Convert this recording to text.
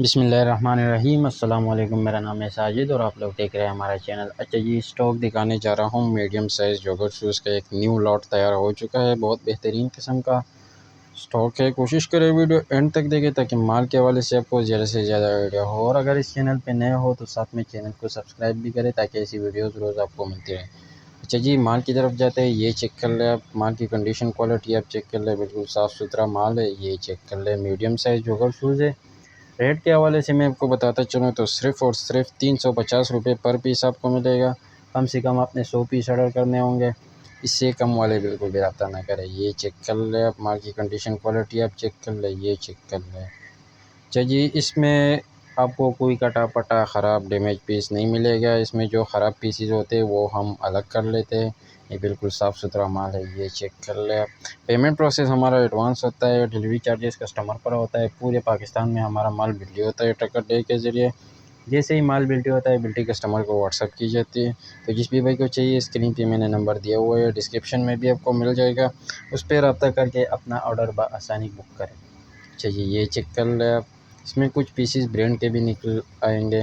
बिस्मिल्लाहिर्रहमानिर्रहीम। अस्सलाम वालेकुम। मेरा नाम है साजिद और आप लोग देख रहे हैं हमारा चैनल। अच्छा जी, स्टॉक दिखाने जा रहा हूँ। मीडियम साइज़ जॉगर शूज़ का एक न्यू लॉट तैयार हो चुका है। बहुत बेहतरीन किस्म का स्टॉक है। कोशिश करें वीडियो एंड तक देखें ताकि माल के हवाले से आपको ज़्यादा से ज़्यादा आइडिया हो। और अगर इस चैनल पर नए हो तो साथ में चैनल को सब्सक्राइब भी करें ताकि ऐसी वीडियोज़ रोज़ आपको मिलती रहे। अच्छा जी, माल की तरफ जाते हैं। ये चेक कर ले आप, माल की कंडीशन क्वालिटी आप चेक कर ले, बिल्कुल साफ़ सुथरा माल है। ये चेक कर ले, मीडियम साइज़ जॉगर शूज़ है। रेट के हवाले से मैं आपको बताता चलूँ तो सिर्फ़ और सिर्फ 350 रुपये पर पीस आपको मिलेगा। कम से कम आपने 100 पीस ऑर्डर करने होंगे, इससे कम वाले बिल्कुल भी रब्ता ना करें। ये चेक कर ले आप, माल की कंडीशन क्वालिटी आप चेक कर ले, ये चेक कर ले। अच्छा जी, इसमें आपको कोई कटा-पटा ख़राब डैमेज पीस नहीं मिलेगा। इसमें जो ख़राब पीसेस होते हैं वो हम अलग कर लेते हैं। ये बिल्कुल साफ़-सुथरा माल है, ये चेक कर ले आप। पेमेंट प्रोसेस हमारा एडवांस होता है, डिलीवरी चार्जेस कस्टमर पर होता है। पूरे पाकिस्तान में हमारा माल बिल्टी होता है ट्रकर डे के ज़रिए। जैसे ही माल बिल्टी होता है, बिल्टी कस्टमर को व्हाट्सएप की जाती है। तो जिस भी भाई को चाहिए, स्क्रीन पे मैंने नंबर दिया हुआ है, डिस्क्रिप्शन में भी आपको मिल जाएगा। उस पर रब्ता करके अपना ऑर्डर बआसानी बुक करें। अच्छा जी, ये चेक कर लें आप। इसमें कुछ पीसेस ब्रांड के भी निकल आएंगे।